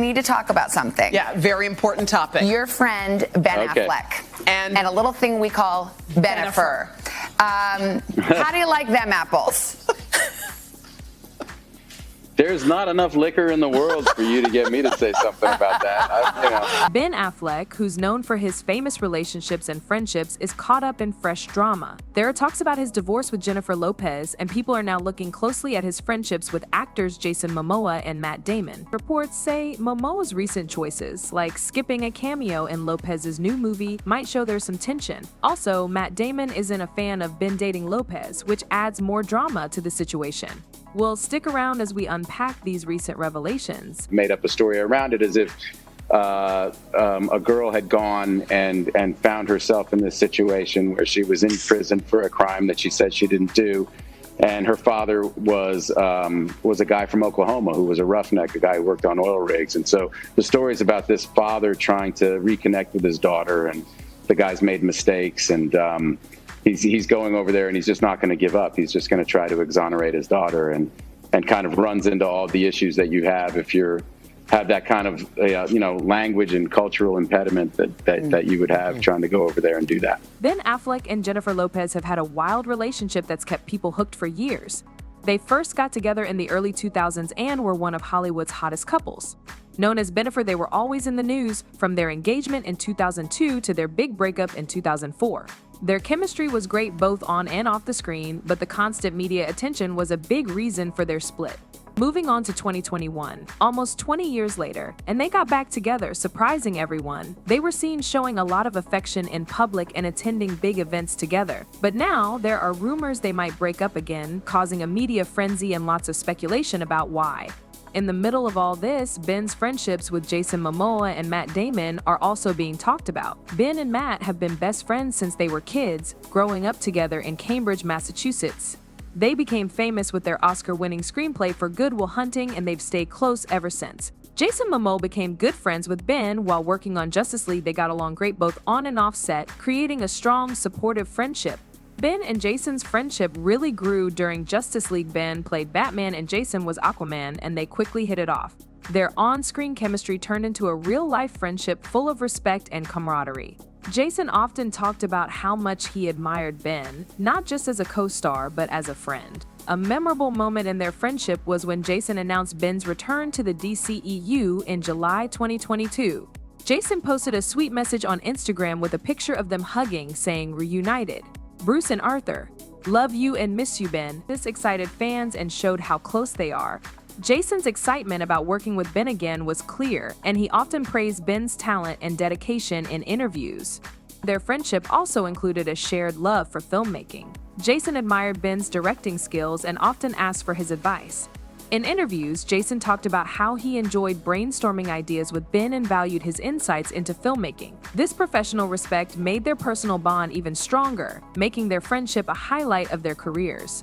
need to talk about something. Yeah, very important topic. Your friend, Ben Affleck. And a little thing we call Benifer. How do you like them apples? There's not enough liquor in the world for you to get me to say something about that. Ben Affleck, who's known for his famous relationships and friendships, is caught up in fresh drama. There are talks about his divorce with Jennifer Lopez, and people are now looking closely at his friendships with actors Jason Momoa and Matt Damon. Reports say Momoa's recent choices, like skipping a cameo in Lopez's new movie, might show there's some tension. Also, Matt Damon isn't a fan of Ben dating Lopez, which adds more drama to the situation. We'll stick around as we unpack these recent revelations. Made up a story around it as if a girl had gone and found herself in this situation where she was in prison for a crime that she said she didn't do. And her father was a guy from Oklahoma who was a roughneck, a guy who worked on oil rigs. And so the story is about this father trying to reconnect with his daughter, and the guy's made mistakes, and he's going over there and he's just not going to give up. He's just going to try to exonerate his daughter, and kind of runs into all the issues that you have if you have that kind of language and cultural impediment that you would have trying to go over there and do that. Ben Affleck and Jennifer Lopez have had a wild relationship that's kept people hooked for years. They first got together in the early 2000s and were one of Hollywood's hottest couples. Known as Benifer, they were always in the news, from their engagement in 2002 to their big breakup in 2004. Their chemistry was great both on and off the screen, but the constant media attention was a big reason for their split. Moving on to 2021, almost 20 years later, and they got back together, surprising everyone. They were seen showing a lot of affection in public and attending big events together. But now, there are rumors they might break up again, causing a media frenzy and lots of speculation about why. In the middle of all this, Ben's friendships with Jason Momoa and Matt Damon are also being talked about. Ben and Matt have been best friends since they were kids, growing up together in Cambridge, Massachusetts. They became famous with their Oscar-winning screenplay for Good Will Hunting, and they've stayed close ever since. Jason Momoa became good friends with Ben while working on Justice League. They got along great both on and off set, creating a strong, supportive friendship. Ben and Jason's friendship really grew during Justice League. Ben played Batman and Jason was Aquaman, and they quickly hit it off. Their on-screen chemistry turned into a real-life friendship full of respect and camaraderie. Jason often talked about how much he admired Ben, not just as a co-star, but as a friend. A memorable moment in their friendship was when Jason announced Ben's return to the DCEU in July 2022. Jason posted a sweet message on Instagram with a picture of them hugging, saying, "Reunited. Bruce and Arthur, love you and miss you, Ben." This excited fans and showed how close they are. Jason's excitement about working with Ben again was clear, and he often praised Ben's talent and dedication in interviews. Their friendship also included a shared love for filmmaking. Jason admired Ben's directing skills and often asked for his advice. In interviews, Jason talked about how he enjoyed brainstorming ideas with Ben and valued his insights into filmmaking. This professional respect made their personal bond even stronger, making their friendship a highlight of their careers.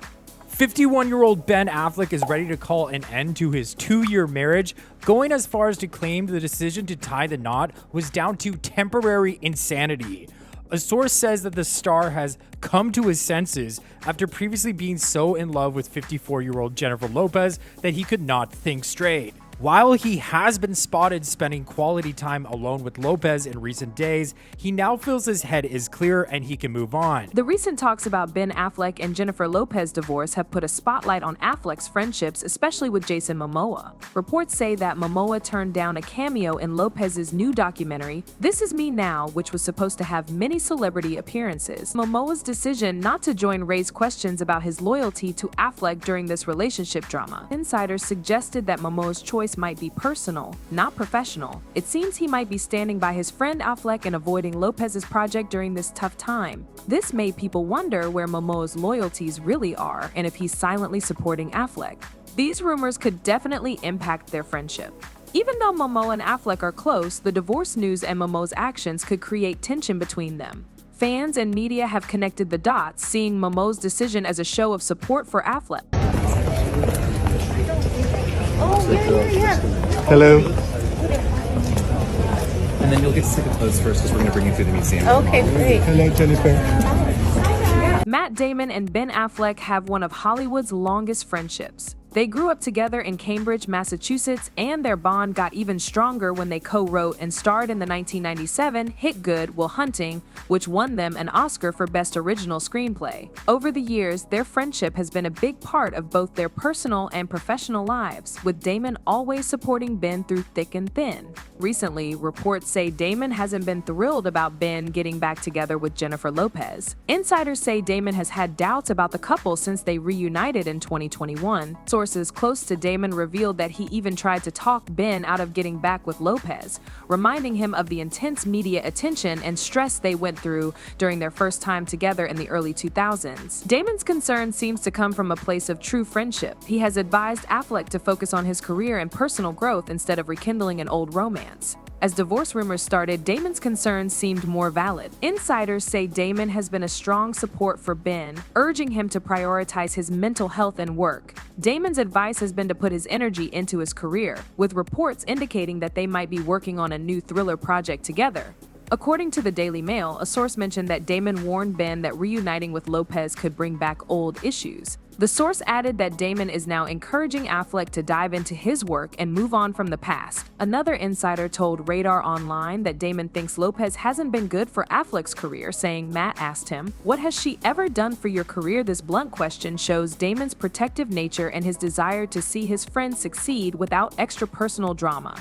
51-year-old Ben Affleck is ready to call an end to his 2-year marriage, going as far as to claim the decision to tie the knot was down to temporary insanity. A source says that the star has come to his senses after previously being so in love with 54-year-old Jennifer Lopez that he could not think straight. While he has been spotted spending quality time alone with Lopez in recent days, he now feels his head is clear and he can move on. The recent talks about Ben Affleck and Jennifer Lopez's divorce have put a spotlight on Affleck's friendships, especially with Jason Momoa. Reports say that Momoa turned down a cameo in Lopez's new documentary, This Is Me Now, which was supposed to have many celebrity appearances. Momoa's decision not to join raised questions about his loyalty to Affleck during this relationship drama. Insiders suggested that Momoa's choice might be personal, not professional. It seems he might be standing by his friend Affleck and avoiding Lopez's project during this tough time. This made people wonder where Momoa's loyalties really are and if he's silently supporting Affleck. These rumors could definitely impact their friendship. Even though Momoa and Affleck are close, the divorce news and Momoa's actions could create tension between them. Fans and media have connected the dots, seeing Momoa's decision as a show of support for Affleck. Oh, yeah. Hello. And then you'll get to see the clothes first because we're going to bring you through the museum. Okay, great. Hello, Jennifer. Matt Damon and Ben Affleck have one of Hollywood's longest friendships. They grew up together in Cambridge, Massachusetts, and their bond got even stronger when they co-wrote and starred in the 1997 hit Good Will Hunting, which won them an Oscar for Best Original Screenplay. Over the years, their friendship has been a big part of both their personal and professional lives, with Damon always supporting Ben through thick and thin. Recently, reports say Damon hasn't been thrilled about Ben getting back together with Jennifer Lopez. Insiders say Damon has had doubts about the couple since they reunited in 2021. Sources close to Damon revealed that he even tried to talk Ben out of getting back with Lopez, reminding him of the intense media attention and stress they went through during their first time together in the early 2000s. Damon's concern seems to come from a place of true friendship. He has advised Affleck to focus on his career and personal growth instead of rekindling an old romance. As divorce rumors started, Damon's concerns seemed more valid. Insiders say Damon has been a strong support for Ben, urging him to prioritize his mental health and work. Damon's advice has been to put his energy into his career, with reports indicating that they might be working on a new thriller project together. According to the Daily Mail, a source mentioned that Damon warned Ben that reuniting with Lopez could bring back old issues. The source added that Damon is now encouraging Affleck to dive into his work and move on from the past. Another insider told Radar Online that Damon thinks Lopez hasn't been good for Affleck's career, saying Matt asked him, "What has she ever done for your career?" This blunt question shows Damon's protective nature and his desire to see his friends succeed without extra personal drama.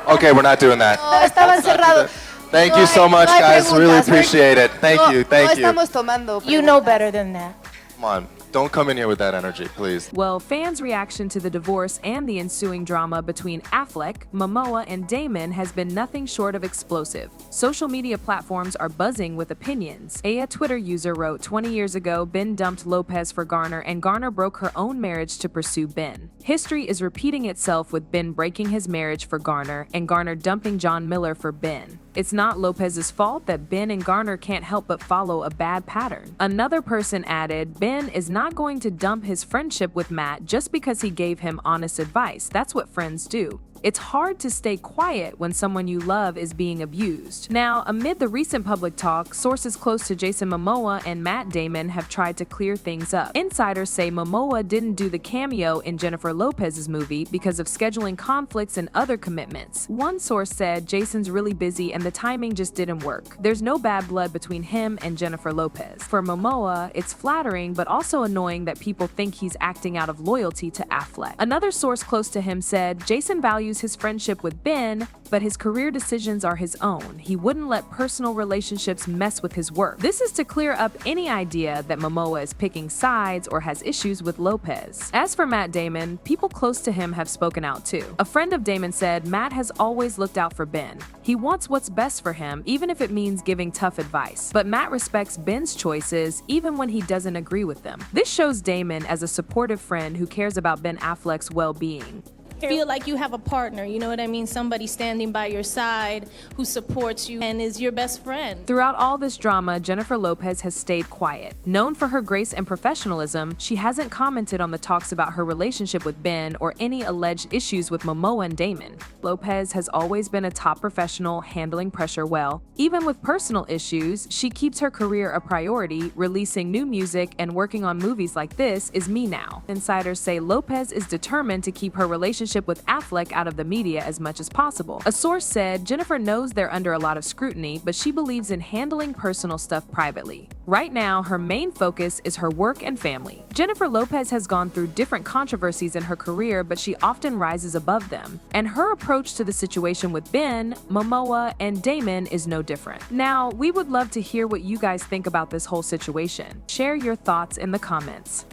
Okay, we're not doing that. No, estaba encerrado. Thank you so much, guys. Really appreciate it. Thank you. Thank you. Estamos tomando. You know better than that. Come on. Don't come in here with that energy, please. Well, fans' reaction to the divorce and the ensuing drama between Affleck, Momoa, and Damon has been nothing short of explosive. Social media platforms are buzzing with opinions. A Twitter user wrote, 20 years ago, Ben dumped Lopez for Garner, and Garner broke her own marriage to pursue Ben. History is repeating itself with Ben breaking his marriage for Garner and Garner dumping John Miller for Ben. It's not Lopez's fault that Ben and Garner can't help but follow a bad pattern. Another person added, Ben is not going to dump his friendship with Matt just because he gave him honest advice. That's what friends do. It's hard to stay quiet when someone you love is being abused. Now, amid the recent public talk, sources close to Jason Momoa and Matt Damon have tried to clear things up. Insiders say Momoa didn't do the cameo in Jennifer Lopez's movie because of scheduling conflicts and other commitments. One source said Jason's really busy and the timing just didn't work. There's no bad blood between him and Jennifer Lopez. For Momoa, it's flattering but also annoying that people think he's acting out of loyalty to Affleck. Another source close to him said Jason values his friendship with Ben, but his career decisions are his own. He wouldn't let personal relationships mess with his work. This is to clear up any idea that Momoa is picking sides or has issues with Lopez. As for Matt Damon, people close to him have spoken out too. A friend of Damon said Matt has always looked out for Ben. He wants what's best for him, even if it means giving tough advice. But Matt respects Ben's choices, even when he doesn't agree with them. This shows Damon as a supportive friend who cares about Ben Affleck's well-being. Feel like you have a partner, you know what I mean? Somebody standing by your side who supports you and is your best friend. Throughout all this drama, Jennifer Lopez has stayed quiet. Known for her grace and professionalism, she hasn't commented on the talks about her relationship with Ben or any alleged issues with Momoa and Damon. Lopez has always been a top professional, handling pressure well. Even with personal issues, she keeps her career a priority, releasing new music and working on movies like This Is Me Now. Insiders say Lopez is determined to keep her relationship with Affleck out of the media as much as possible. A source said Jennifer knows they're under a lot of scrutiny, but she believes in handling personal stuff privately. Right now, her main focus is her work and family. Jennifer Lopez has gone through different controversies in her career, but she often rises above them. And her approach to the situation with Ben, Momoa, and Damon is no different. Now, we would love to hear what you guys think about this whole situation. Share your thoughts in the comments.